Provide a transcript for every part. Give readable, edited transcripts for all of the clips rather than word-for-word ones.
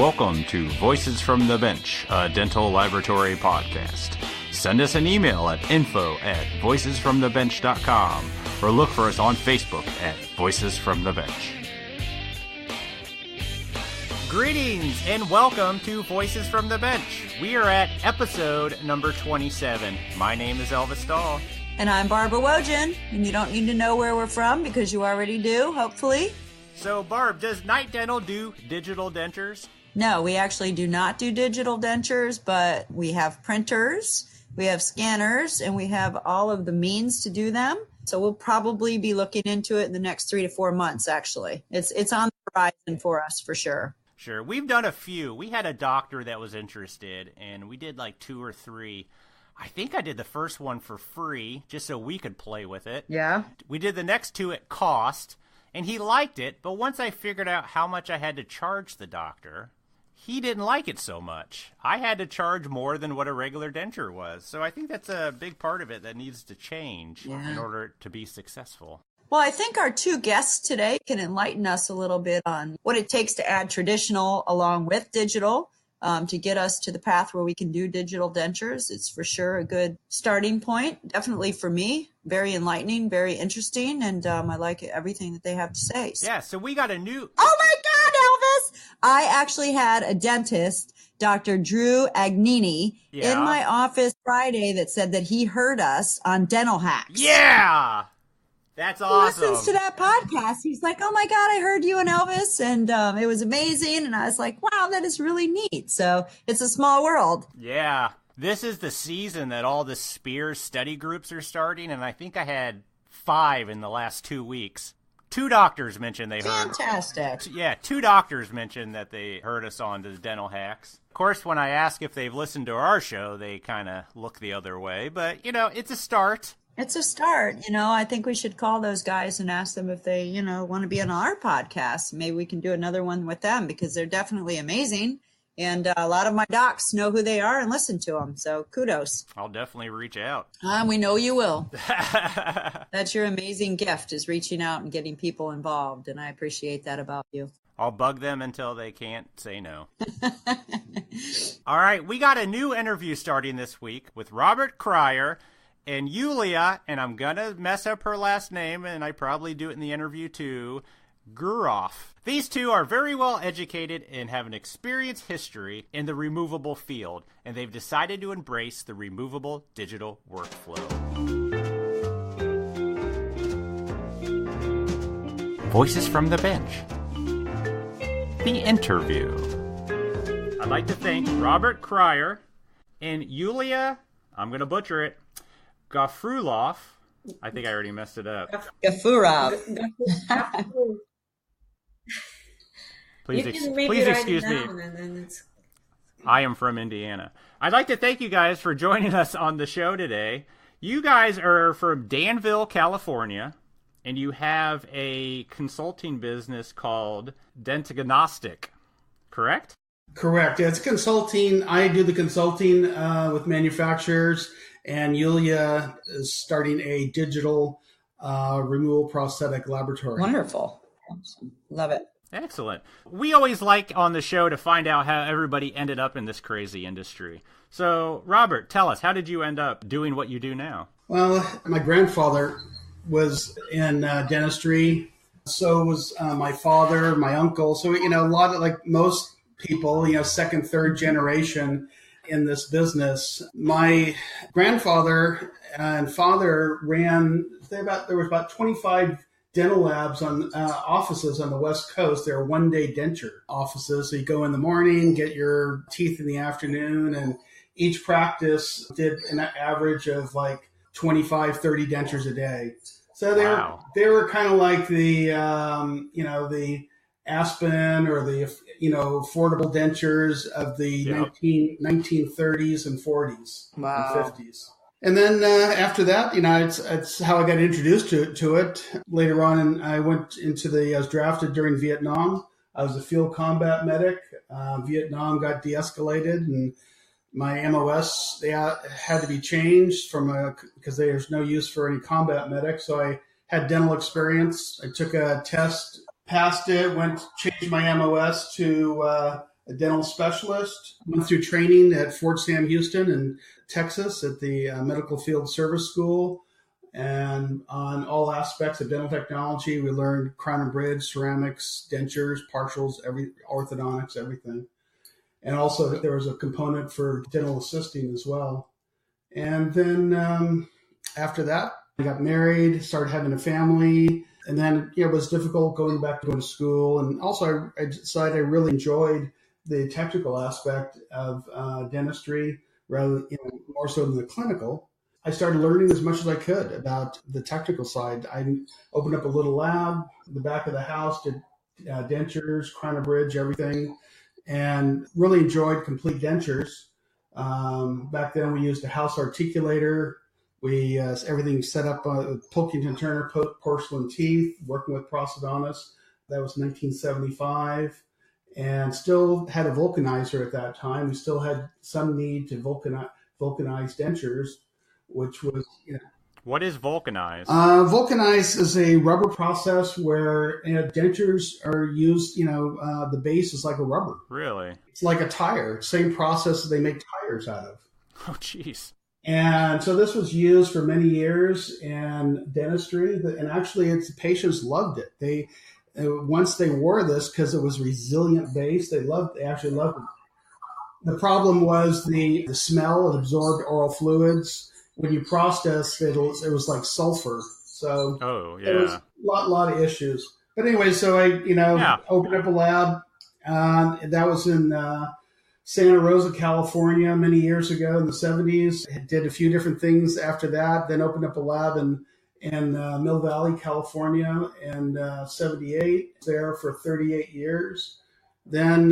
Welcome to Voices from the Bench, a dental laboratory podcast. Send us an email at info@voicesfromthebench.com or look for us on Facebook at Voices from the Bench. Greetings and welcome to Voices from the Bench. We are at episode number 27. My name is Elvis Stahl. And I'm Barbara Wojin, and you don't need to know where we're from because you already do, hopefully. So, Barb, does Night Dental do digital dentures? No, we actually do not do digital dentures, but we have printers, we have scanners, and we have all of the means to do them. So we'll probably be looking into it in the next 3 to 4 months, actually. It's on the horizon for us, for sure. Sure. We've done a few. We had a doctor that was interested, and we did like 2 or 3. I think I did the first one for free, just so we could play with it. Yeah. We did the next 2 at cost, and he liked it, but once I figured out how much I had to charge the doctor, he didn't like it so much. I had to charge more than what a regular denture was. So I think that's a big part of it that needs to change in order to be successful. Well, I think our 2 guests today can enlighten us a little bit on what it takes to add traditional along with digital to get us to the path where we can do digital dentures. It's for sure a good starting point. Definitely for me, very enlightening, very interesting, and I like everything that they have to say. Yeah, so we got a new... Oh my God, Elvis! I actually had a dentist, Dr. Drew Agnini, in my office Friday that said that he heard us on Dental Hacks. Yeah! That's awesome. He listens to that podcast. He's like, oh my God, I heard you and Elvis, and it was amazing. And I was like, wow, that is really neat. So it's a small world. Yeah. This is the season that all the Spears study groups are starting, and I think I had 5 in the last 2 weeks. 2 doctors mentioned they heard. Fantastic. Yeah, 2 doctors mentioned that they heard us on the Dental Hacks. Of course, when I ask if they've listened to our show, they kind of look the other way. But, it's a start. It's a start. I think we should call those guys and ask them if they, want to be on our podcast. Maybe we can do another one with them because they're definitely amazing. And a lot of my docs know who they are and listen to them. So kudos. I'll definitely reach out. We know you will. That's your amazing gift, is reaching out and getting people involved. And I appreciate that about you. I'll bug them until they can't say no. All right. We got a new interview starting this week with Robert Kreyer and Yulia, and I'm going to mess up her last name, and I probably do it in the interview too, Gofurov. These 2 are very well educated and have an experienced history in the removable field, and they've decided to embrace the removable digital workflow. Voices from the Bench. The interview. I'd like to thank Robert Kreyer and Yulia, I'm going to butcher it, Gofurov. I think I already messed it up. Gofurov. Please excuse me. I am from Indiana. I'd like to thank you guys for joining us on the show today. You guys are from Danville, California, and you have a consulting business called Dentgnostix, correct? Correct. Yeah, it's consulting. I do the consulting with manufacturers. And Yulia is starting a digital removal prosthetic laboratory. Wonderful. Awesome. Love it. Excellent. We always like on the show to find out how everybody ended up in this crazy industry. So, Robert, tell us, how did you end up doing what you do now? Well, my grandfather was in dentistry. So was my father, my uncle. So, a lot of, like most people, second, third generation in this business. My grandfather and father ran, there was about 25 dental labs on offices on the West Coast. They're one-day denture offices. So you go in the morning, get your teeth in the afternoon, and each practice did an average of like 25, 30 dentures a day. So they were kind of like the, the Aspen or the, affordable dentures of the 1930s and 40s and 50s. And then after that, it's how I got introduced to it. Later on, I was drafted during Vietnam. I was a field combat medic. Vietnam got de-escalated, and my MOS, they had to be changed because there's no use for any combat medic. So I had dental experience. I took a test, passed it, changed my MOS to a dental specialist. Went through training at Fort Sam Houston in Texas at the Medical Field Service School. And on all aspects of dental technology, we learned crown and bridge, ceramics, dentures, partials, orthodontics, everything. And also there was a component for dental assisting as well. And then after that, I got married, started having a family, and then it was difficult going back to go to school. And also I decided I really enjoyed the technical aspect of dentistry rather more so than the clinical. I started learning as much as I could about the technical side. I opened up a little lab in the back of the house, did dentures, crown and bridge, everything, and really enjoyed complete dentures. Back then we used a house articulator. We everything set up with Pilkington Turner porcelain teeth, working with prosthodontists. That was 1975, and still had a vulcanizer at that time. We still had some need to vulcanize dentures, which was, What is vulcanize? Vulcanize is a rubber process where dentures are used, the base is like a rubber. Really? It's like a tire, same process that they make tires out of. Oh, jeez. And so this was used for many years in dentistry, and actually the patients loved it. They once they wore this, because it was resilient base, they actually loved it. The problem was the smell. It absorbed oral fluids. When you process it, it was like sulfur. So there was a lot of issues. But anyway, so I opened up a lab. That was in Santa Rosa, California, many years ago in the 70s. Did a few different things after that. Then opened up a lab in Mill Valley, California, in 78. There for 38 years. Then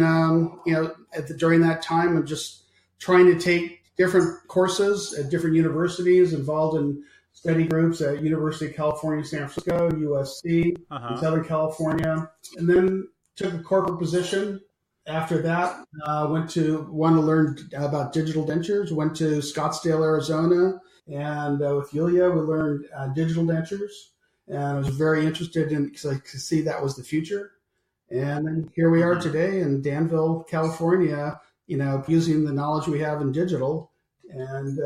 during that time, I'm just trying to take different courses at different universities, involved in study groups at University of California, San Francisco, USC, in Southern California, and then took a corporate position. After that, want to learn about digital dentures, went to Scottsdale, Arizona, and with Yulia, we learned digital dentures, and I was very interested in, because I could see that was the future. And then here we are today in Danville, California, using the knowledge we have in digital and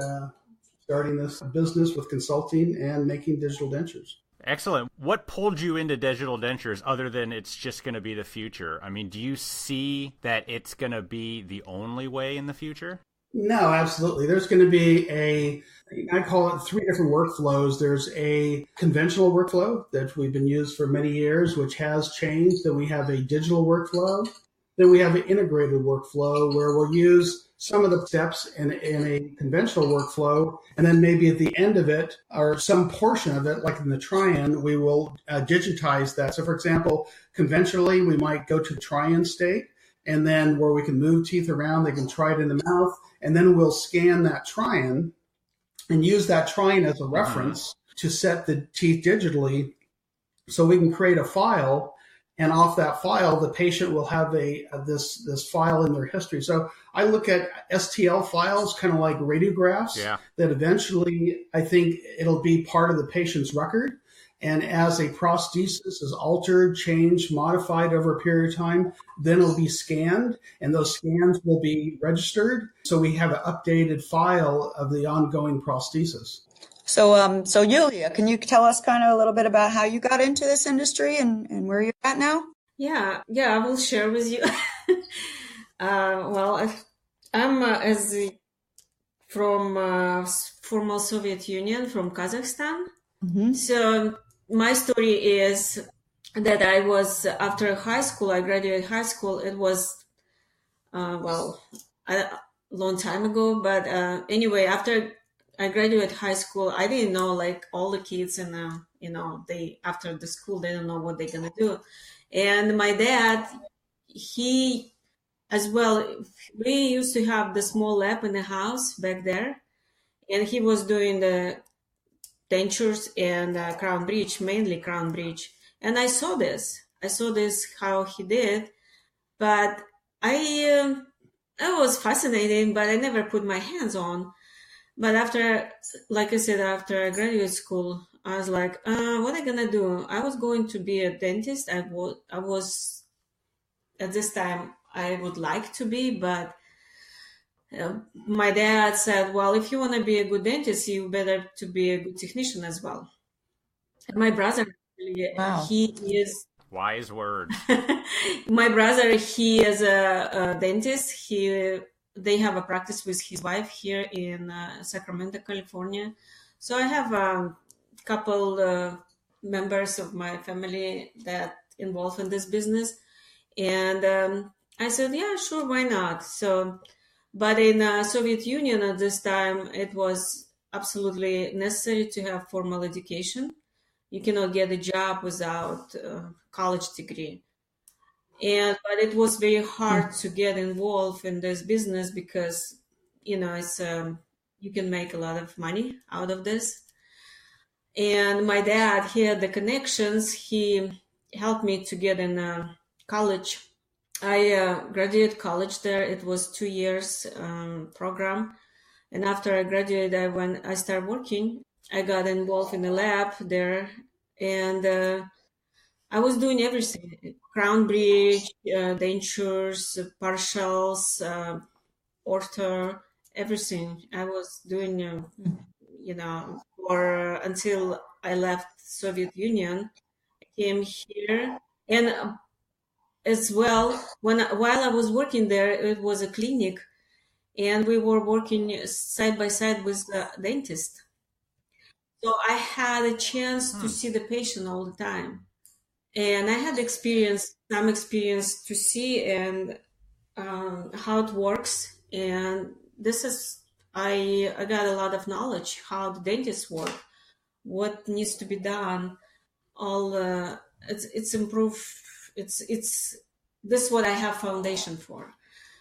starting this business with consulting and making digital dentures. Excellent. What pulled you into digital dentures other than it's just going to be the future? I mean, do you see that it's going to be the only way in the future? No, absolutely. There's going to be I call it 3 different workflows. There's a conventional workflow that we've been used for many years, which has changed. Then we have a digital workflow. Then we have an integrated workflow where we'll use some of the steps in a conventional workflow, and then maybe at the end of it, or some portion of it, like in the try-in, we will digitize that. So, for example, conventionally, we might go to the try-in state, and then where we can move teeth around, they can try it in the mouth, and then we'll scan that try-in and use that try-in as a reference to set the teeth digitally, so we can create a file. And off that file, the patient will have this file in their history. So I look at STL files, kind of like radiographs, that eventually I think it'll be part of the patient's record. And as a prosthesis is altered, changed, modified over a period of time, then it'll be scanned, and those scans will be registered. So we have an updated file of the ongoing prosthesis. So Yulia, can you tell us kind of a little bit about how you got into this industry and where you're at now? Yeah, I will share with you. I'm from former Soviet Union, from Kazakhstan. Mm-hmm. So my story is that I was, after high school, I graduated high school. It was, a long time ago. But anyway, after I graduated high school, I didn't know, like all the kids, and they after the school, they don't know what they're gonna do. And my dad, he as well, we used to have the small lab in the house back there, and he was doing the dentures and crown bridge, mainly crown bridge. And I saw this how he did, but I was fascinating, but I never put my hands on. But after, like I said, after graduate school, I was like, what am I gonna do? I was going to be a dentist. I was at this time, I would like to be, but my dad said, well, if you want to be a good dentist, you better to be a good technician as well. And my brother, Wow. he is Wise words. my brother, he is a dentist. They have a practice with his wife here in Sacramento, California. So I have a couple members of my family that involved in this business. And I said, yeah, sure, why not? So, but in Soviet Union at this time, it was absolutely necessary to have formal education. You cannot get a job without a college degree. But it was very hard to get involved in this business because, it's you can make a lot of money out of this. And my dad, he had the connections. He helped me to get in college. I graduated college there. It was 2 years program. And after I graduated, when I started working, I got involved in the lab there. And I was doing everything: crown bridge, dentures, partials, ortho, everything. I was doing, or until I left Soviet Union. I came here, and as well, while I was working there, it was a clinic, and we were working side by side with the dentist. So I had a chance to see the patient all the time. And I had some experience to see and how it works. And I got a lot of knowledge how the dentists work, what needs to be done. It's improved. This is what I have foundation for.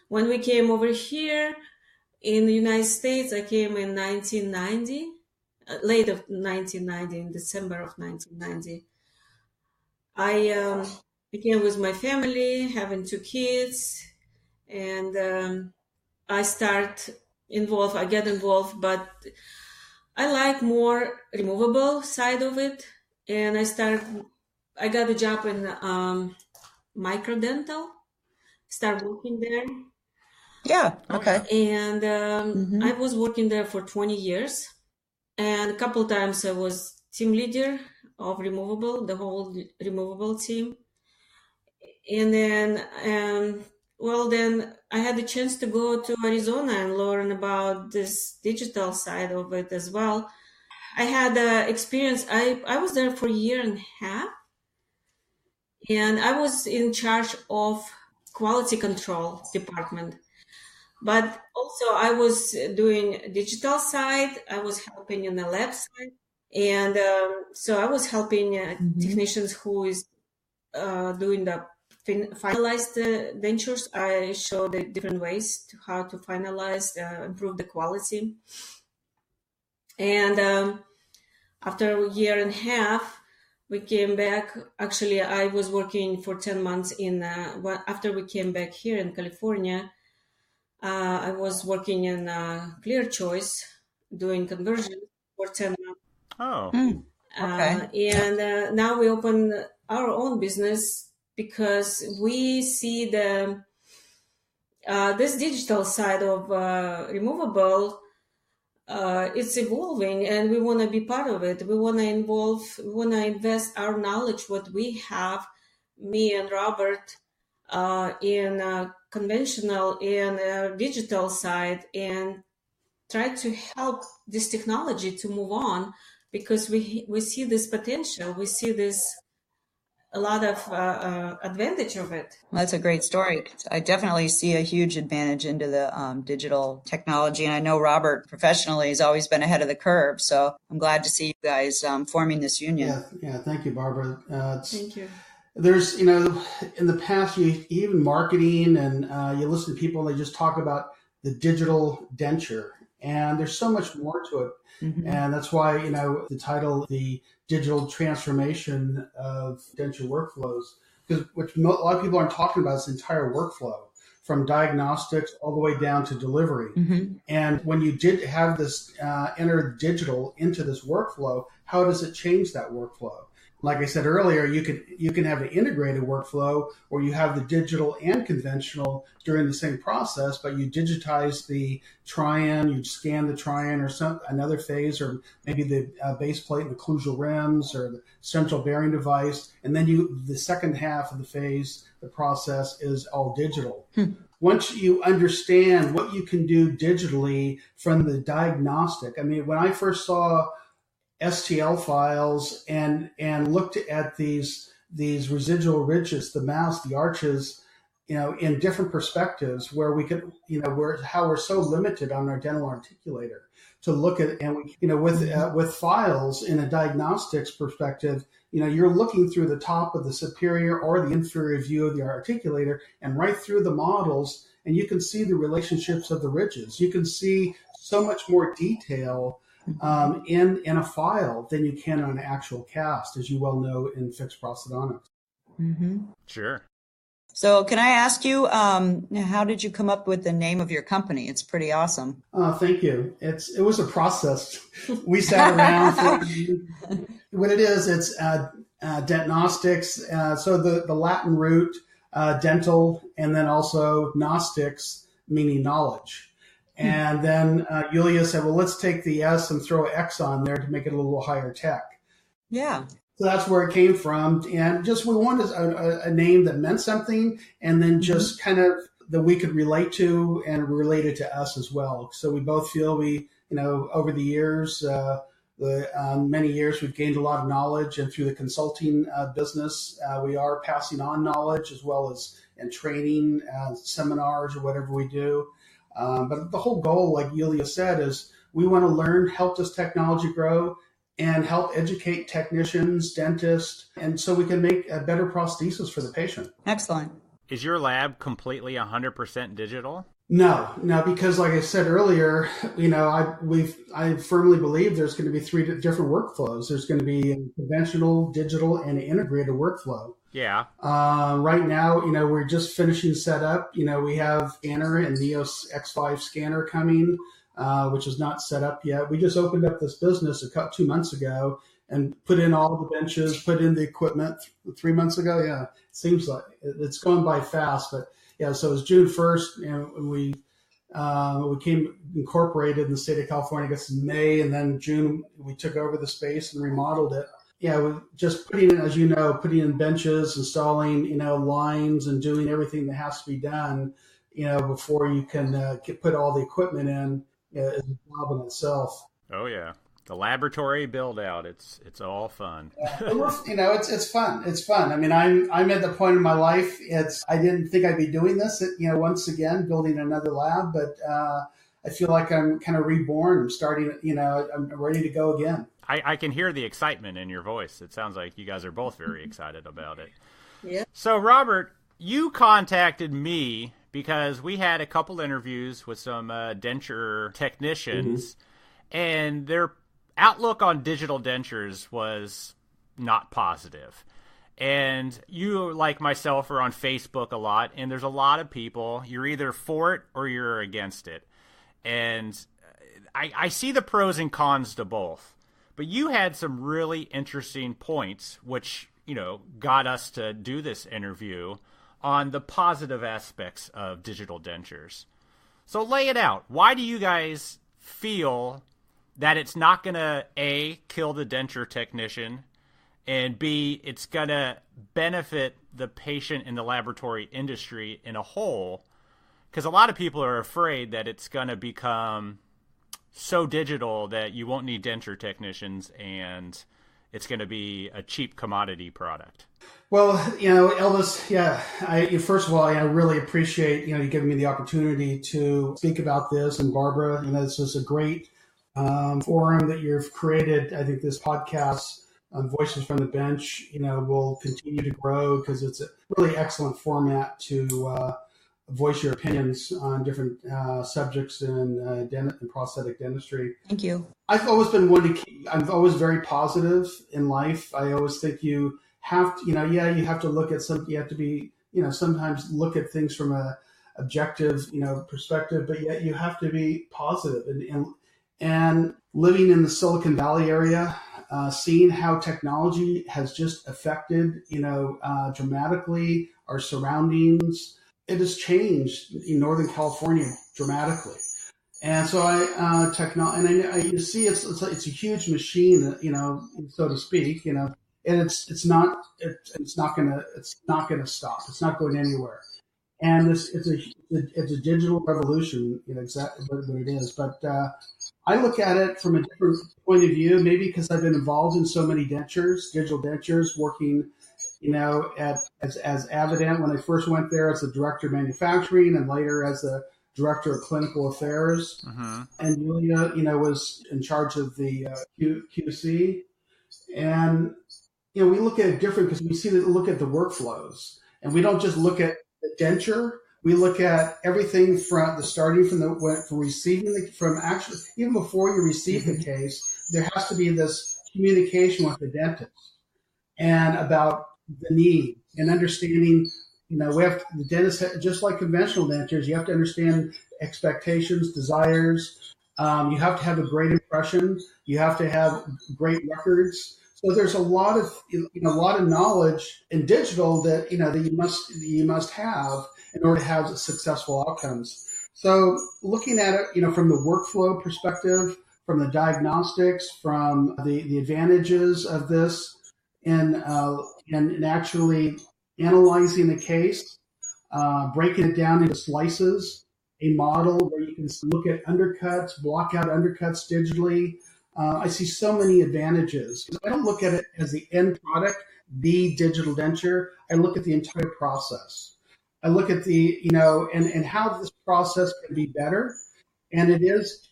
When we came over here in the United States, I came in 1990, late of 1990, in December of 1990. I became with my family, having 2 kids, and I get involved, but I like more removable side of it. And I got a job in microdental, start working there. Yeah. Okay. And I was working there for 20 years. And a couple times I was team leader of the whole removable team. And then, then I had the chance to go to Arizona and learn about this digital side of it as well. I had experience. I was there for a year and a half, and I was in charge of quality control department. But also I was doing digital side. I was helping in the lab side. And so I was helping technicians who is doing the finalized dentures. I showed the different ways to how to finalize, improve the quality. And after a year and a half, we came back. Actually, I was working for 10 months after we came back here in California. I was working in Clear Choice, doing conversion for 10 months. Oh. Okay. And now we open our own business because we see this digital side of removable. It's evolving, and we want to be part of it. We want to invest our knowledge, what we have, me and Robert, in conventional and digital side, and try to help this technology to move on, because we see this potential. We see a lot of advantage of it. Well, that's a great story. I definitely see a huge advantage into the digital technology. And I know Robert professionally has always been ahead of the curve. So I'm glad to see you guys forming this union. Yeah. Thank you, Barbara. Thank you. There's, in the past, even marketing and you listen to people, they just talk about the digital denture. And there's so much more to it. Mm-hmm. And that's why, the title, the digital transformation of denture workflows, because a lot of people aren't talking about this entire workflow, from diagnostics all the way down to delivery. Mm-hmm. And when you did have this enter digital into this workflow, how does it change that workflow? Like I said earlier, you can have an integrated workflow where you have the digital and conventional during the same process, but you digitize the try-in, you scan the try-in or another phase, or maybe the base plate and occlusal rims or the central bearing device, and then the second half of the phase, the process is all digital. Once you understand what you can do digitally from the diagnostic, I mean, when I first saw STL files and looked at these residual ridges, the mouths, the arches, in different perspectives, where we could, how we're so limited on our dental articulator to look at, and with files in a diagnostics perspective, you're looking through the top of the superior or the inferior view of the articulator and right through the models, and you can see the relationships of the ridges. You can see so much more detail in a file than you can on an actual cast, as you well know in fixed prosthodontics. Mm-hmm. Sure. So can I ask you, how did you come up with the name of your company? It's pretty awesome. Thank you. It was a process. We sat around for what it is. It's Dentgnostix. So the Latin root, dental, and then also gnostics, meaning knowledge. And then Yulia said, well, let's take the S and throw an X on there to make it a little higher tech. Yeah. So that's where it came from. And just we wanted a name that meant something, and then just kind of that we could relate to and related to us as well. So we both feel over the years, many years, we've gained a lot of knowledge, and through the consulting business, we are passing on knowledge as well as in training, seminars or whatever we do. But the whole goal, like Yulia said, is we want to learn, help this technology grow, and help educate technicians, dentists, and so we can make a better prosthesis for the patient. Excellent. Is your lab completely 100% digital? No, because like I said earlier, I firmly believe there's going to be 3 different workflows. There's going to be a conventional, digital, and an integrated workflow. Yeah. Right now, we're just finishing setup. We have scanner and Neos X5 scanner coming, which is not set up yet. We just opened up this business 2 months ago and put in all the benches, put in the equipment 3 months ago. Yeah, it seems like it's going by fast, but yeah. So it was June 1st, and we came incorporated in the state of California, I guess in May, and then June we took over the space and remodeled it. Yeah, we're just putting in benches, installing, lines, and doing everything that has to be done, before you can put all the equipment in, is a job in itself. Oh yeah, the laboratory build out. It's all fun. It's fun. It's fun. I mean, I'm at the point in my life. I didn't think I'd be doing this. Once again, building another lab, but I feel like I'm kind of reborn. I'm starting. I'm ready to go again. I can hear the excitement in your voice. It sounds like you guys are both very excited about it. Yeah. So, Robert, you contacted me because we had a couple interviews with some denture technicians, and their outlook on digital dentures was not positive. And you, like myself, are on Facebook a lot, and there's a lot of people. You're either for it or you're against it. And I see the pros and cons to both. But you had some really interesting points, which, got us to do this interview on the positive aspects of digital dentures. So lay it out. Why do you guys feel that it's not going to, A, kill the denture technician, and B, it's going to benefit the patient in the laboratory industry in a whole? Because a lot of people are afraid that it's going to become so digital that you won't need denture technicians and it's going to be a cheap commodity product. Well, Elvis, yeah, first of all, I really appreciate, you giving me the opportunity to speak about this. And Barbara, this is a great forum that you've created. I think this podcast, Voices from the Bench, will continue to grow because it's a really excellent format to voice your opinions on different subjects in prosthetic dentistry. Thank you. I've always been I'm always very positive in life. I always think you have to, you have to look at you have to be, sometimes look at things from a objective, perspective, but yet you have to be positive. And living in the Silicon Valley area, seeing how technology has just affected, dramatically our surroundings. It has changed in Northern California dramatically. And so you see it's a huge machine, so to speak, and it's not gonna stop. It's not going anywhere. And it's a digital revolution, exactly what it is. But I look at it from a different point of view, maybe because I've been involved in so many digital dentures, working, as Avident when I first went there as the director of manufacturing, and later as the director of clinical affairs. And Yulia, was in charge of the QC. And we look at it different because we look at the workflows, and we don't just look at the denture. We look at everything from receiving actually, even before you receive the case, there has to be this communication with the dentist and about the need and understanding. The dentist, just like conventional dentures, you have to understand expectations, desires. You have to have a great impression. You have to have great records. So there's a lot of knowledge in digital that you must have in order to have successful outcomes. So looking at it, from the workflow perspective, from the diagnostics, from the advantages of this, and actually analyzing the case, breaking it down into slices, a model where you can look at undercuts, block out undercuts digitally. I see so many advantages. I don't look at it as the end product, the digital denture. I look at the entire process. I look at and how this process can be better. And it is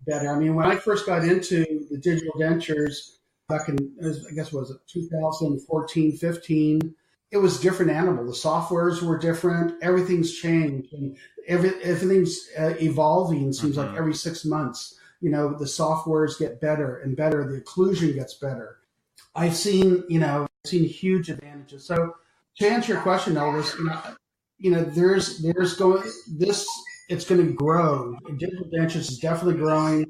better. I mean, when I first got into the digital dentures back in, I guess, was it 2014, 15, it was a different animal. The softwares were different. Everything's changed, and everything's evolving. Seems like every 6 months, the softwares get better and better. The occlusion gets better. I've seen huge advantages. So to answer your question, Elvis, it's going to grow. Digital dentures is definitely growing,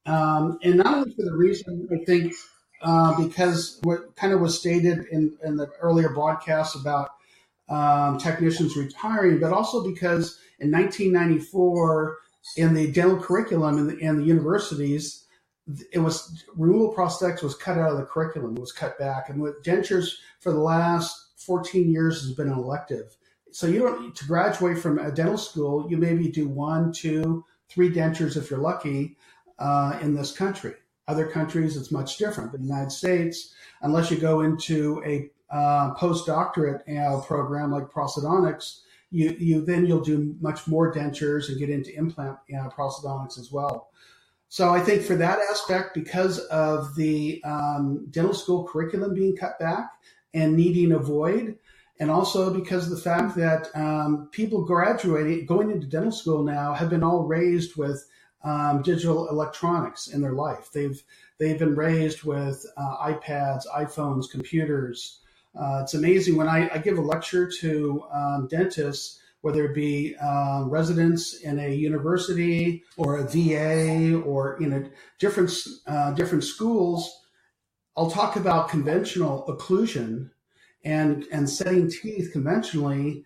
and not only for the reason I think. Because what kind of was stated in the earlier broadcast about technicians retiring, but also because in 1994, in the dental curriculum in the universities, removal prosthetics was cut out of the curriculum. It was cut back, and with dentures for the last 14 years has been an elective. So you don't to graduate from a dental school, you maybe do 1, 2, 3 dentures if you're lucky in this country. Other countries, it's much different. But in the United States, unless you go into a postdoctorate program like prosthodontics, you'll do much more dentures and get into implant prosthodontics as well. So I think for that aspect, because of the dental school curriculum being cut back and needing a void, and also because of the fact that people going into dental school now have been all raised with digital electronics in their life. They've been raised with iPads, iPhones, computers. It's amazing when I give a lecture to dentists, whether it be residents in a university or a VA or different schools. I'll talk about conventional occlusion and setting teeth conventionally.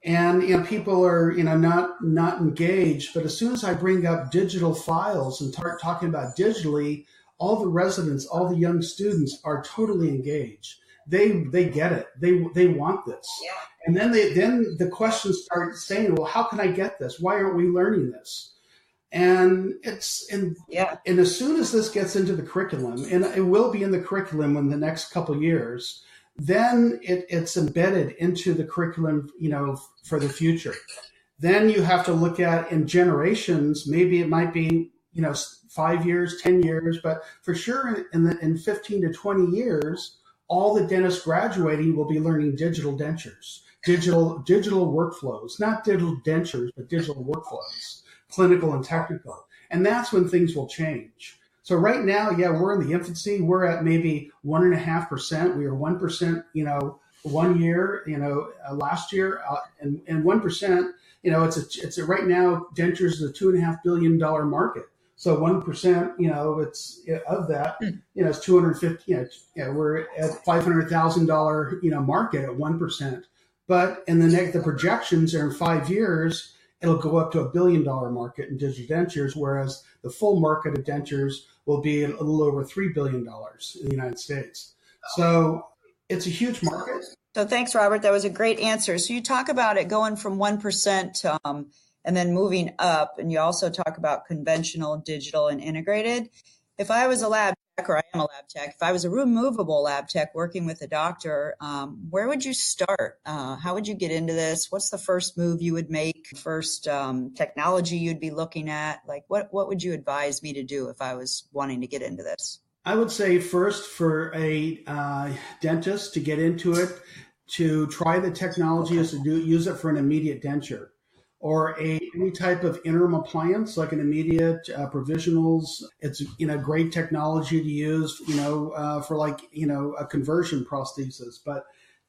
And people are not engaged, but as soon as I bring up digital files and start talking about digitally, all the residents, all the young students are totally engaged. They get it. They want this. Yeah. And then the questions start saying, well, how can I get this? Why aren't we learning this? And and as soon as this gets into the curriculum, and it will be in the curriculum in the next couple of years, then it's embedded into the curriculum, for the future. Then you have to look at in generations, maybe it might be, 5 years, 10 years, but for sure in 15 to 20 years, all the dentists graduating will be learning digital dentures, digital workflows, not digital dentures, but digital workflows, clinical and technical. And that's when things will change. So right now, we're in the infancy. We're at maybe 1.5%. We were 1%, 1 year, last year, and 1%. It's right now dentures is a $2.5 billion market. So 1%, it's of that, it's 250. We're at $500,000, market at 1%. But in the projections are in 5 years, it'll go up to $1 billion market in digital dentures, whereas the full market of dentures will be a little over $3 billion in the United States. So it's a huge market. So thanks, Robert. That was a great answer. So you talk about it going from 1% and then moving up, and you also talk about conventional, digital, and integrated. If I was a lab tech, or I am a lab tech, if I was a removable lab tech working with a doctor, where would you start? How would you get into this? What's the first move you would make? First technology you'd be looking at? Like, what would you advise me to do if I was wanting to get into this? I would say first for a dentist to get into it, to try the technology is to use it for an immediate denture or any type of interim appliance like an immediate provisionals. It's great technology to use for a conversion prosthesis. But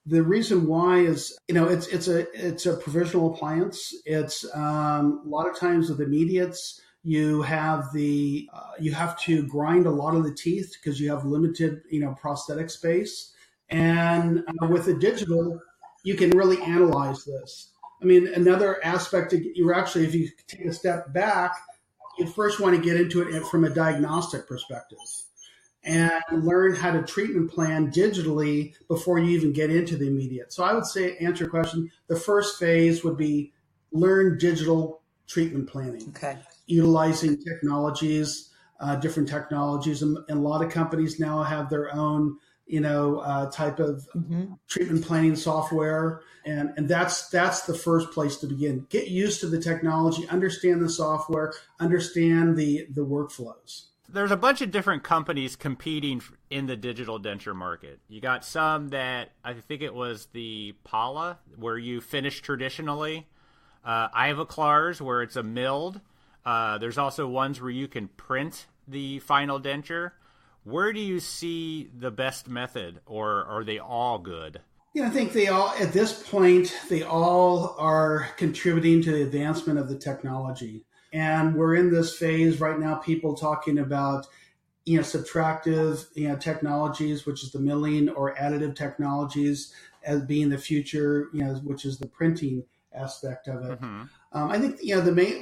the reason why is it's a provisional appliance. It's a lot of times with immediates. You have to grind a lot of the teeth because you have limited, prosthetic space. And with the digital, you can really analyze this. I mean, another aspect, if you take a step back, you first want to get into it from a diagnostic perspective and learn how to treatment plan digitally before you even get into the immediate. So I would say, answer your question, the first phase would be learn digital treatment planning. Okay. Utilizing technologies, different technologies. And a lot of companies now have their own, type of treatment planning software. And that's the first place to begin. Get used to the technology, understand the software, understand the workflows. There's a bunch of different companies competing in the digital denture market. You got some that, I think it was the Pala, where you finish traditionally. Ivoclars, where it's a milled. There's also ones where you can print the final denture. Where do you see the best method, or are they all good? Yeah, I think at this point, they all are contributing to the advancement of the technology. And we're in this phase right now, people talking about, subtractive, technologies, which is the milling, or additive technologies as being the future, which is the printing aspect of it. Mm-hmm. I think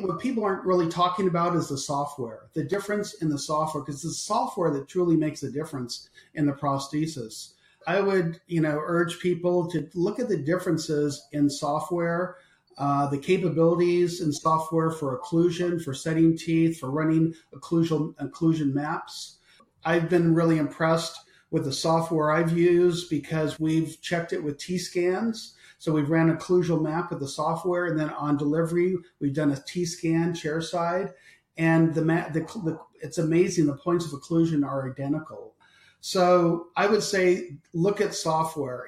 what people aren't really talking about is the software, the difference in the software, because it's the software that truly makes the difference in the prosthesis. I would urge people to look at the differences in software, the capabilities in software for occlusion, for setting teeth, for running occlusion maps. I've been really impressed with the software I've used because we've checked it with T-scans. So we've ran an occlusal map with the software, and then on delivery, we've done a T-scan chair side, and it's amazing. The points of occlusion are identical. So I would say look at software.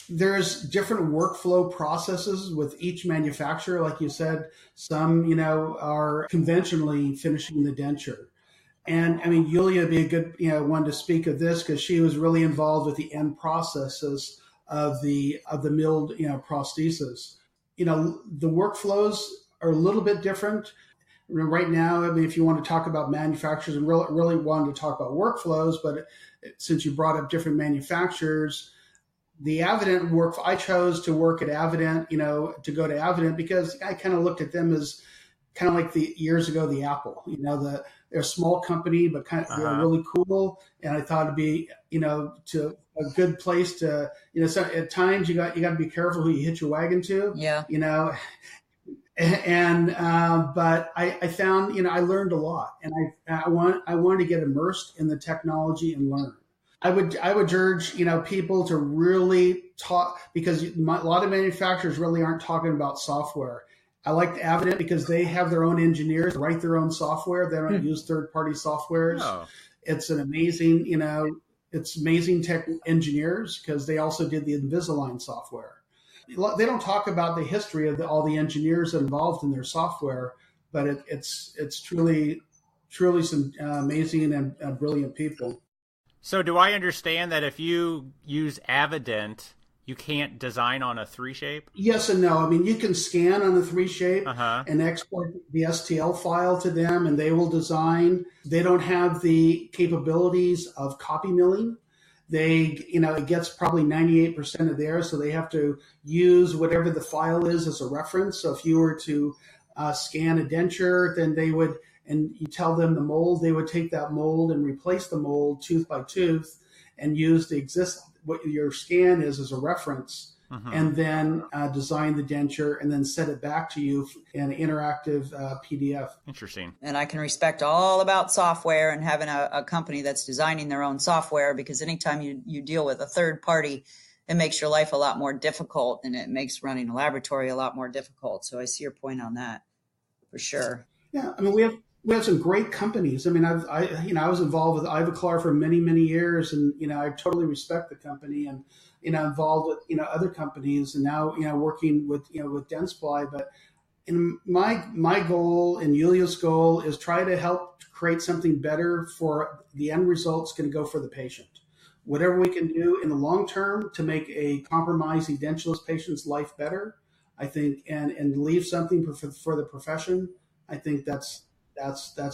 There's different workflow processes with each manufacturer. Like you said, some are conventionally finishing the denture. And I mean, Yulia would be a good one to speak of this because she was really involved with the end processes of the milled prosthesis. The workflows are a little bit different. Right now, I mean, if you want to talk about manufacturers and really wanted to talk about workflows, but since you brought up different manufacturers, the Avident I chose to work at Avident, to go to Avident because I kind of looked at them as kind of like years ago, the Apple, they're a small company, but kind of they're really cool. And I thought it'd be, to a good place to, so at times you got to be careful who you hitch your wagon to, but I found, I learned a lot, and I wanted to get immersed in the technology and learn. I would urge, people to really talk, because a lot of manufacturers really aren't talking about software. I like Avident because they have their own engineers write their own software. They don't use third-party softwares. Oh. It's an amazing, it's amazing tech engineers because they also did the Invisalign software. They don't talk about the history of all the engineers involved in their software, but it's truly some amazing and brilliant people. So do I understand that if you use Avident, You can't design on a 3 shape? Yes and no. I mean, you can scan on the 3 shape Uh-huh. and export the STL file to them, and they will design. They don't have the capabilities of copy milling. It gets probably 98% of theirs, so they have to use whatever the file is as a reference. So if you were to scan a denture, then they would, and you tell them the mold, they would take that mold and replace the mold tooth by tooth and use what your scan is as a reference, and then design the denture and then send it back to you in an interactive PDF. Interesting. And I can respect all about software and having a company that's designing their own software, because anytime you deal with a third party, it makes your life a lot more difficult, and it makes running a laboratory a lot more difficult. So I see your point on that for sure. Yeah, I mean, we have some great companies. I mean, I was involved with Ivoclar for many, many years, and I totally respect the company, and involved with other companies, and now working with with Dentsply. But my goal and Yulia's goal is try to help create something better for the end result's going to go for the patient. Whatever we can do in the long term to make a compromised edentulous patient's life better, I think, and leave something for the profession. I think that's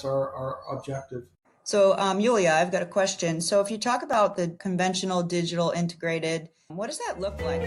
our objective. So, Yulia, I've got a question. So if you talk about the conventional digital integrated, what does that look like?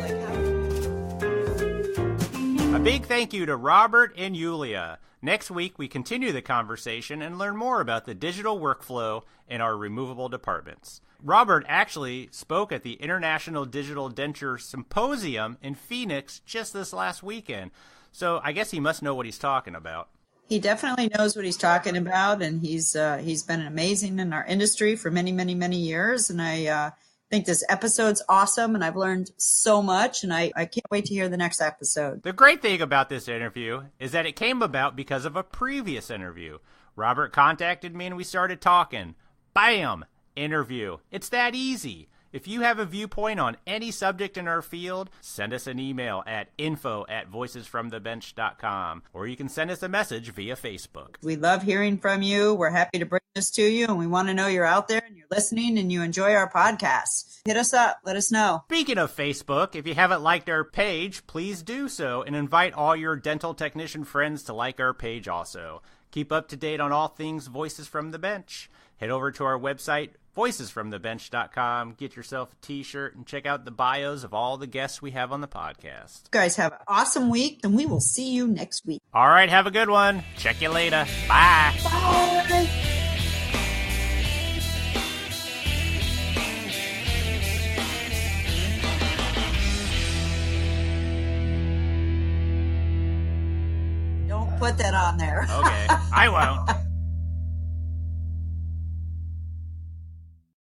A big thank you to Robert and Yulia. Next week, we continue the conversation and learn more about the digital workflow in our removable departments. Robert actually spoke at the International Digital Denture Symposium in Phoenix just this last weekend. So I guess he must know what he's talking about. He definitely knows what he's talking about, and he's been amazing in our industry for many, many, many years. And I think this episode's awesome, and I've learned so much, and I can't wait to hear the next episode. The great thing about this interview is that it came about because of a previous interview. Robert contacted me and we started talking. Bam! Interview. It's that easy. If you have a viewpoint on any subject in our field, send us an email at info@voicesfromthebench.com, or you can send us a message via Facebook. We love hearing from you. We're happy to bring this to you, and we want to know you're out there and you're listening and you enjoy our podcast. Hit us up. Let us know. Speaking of Facebook, if you haven't liked our page, please do so, and invite all your dental technician friends to like our page also. Keep up to date on all things Voices from the Bench. Head over to our website, voicesfromthebench.com, get yourself a t-shirt, and check out the bios of all the guests we have on the podcast. You guys have an awesome week, and we will see you next week. All right, have a good one. Check you later. Bye. Bye. Don't put that on there. Okay, I won't.